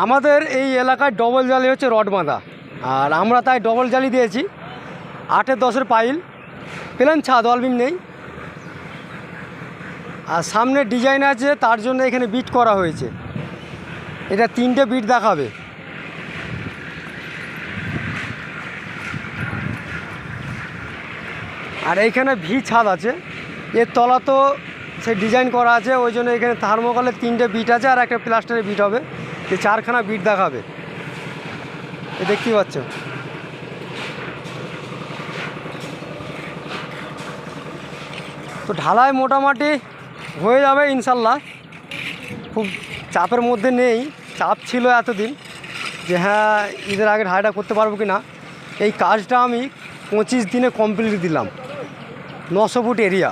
আমাদের এই এলাকায় ডবল জালি হচ্ছে রড বাঁধা, আর আমরা তাই ডবল জালি দিয়েছি 8-10 পাইল, প্লেন ছাদ, অলবিম নেই। আর সামনে ডিজাইন আছে, তার জন্য এখানে বিট করা হয়েছে। এটা 3টে বিট দেখাবে। আর এইখানে ভি ছাদ আছে, এর তলা তো সেই ডিজাইন করা আছে, ওই জন্য এখানে থার্মোকলের 3টে বিট আছে আর একটা প্লাস্টারের বিট হবে। এই 4খানা বিট দেখাবে, এ দেখতেই পাচ্ছ। তো ঢালাই মোটামুটি হয়ে যাবে ইনশাল্লাহ, খুব চাপের মধ্যে নেই। চাপ ছিল এতদিন যে হ্যাঁ ঈদের আগে ঢালাইটা করতে পারবো কি না। এই কাজটা আমি 25 দিনে কমপ্লিট দিলাম, 900 ফুট এরিয়া।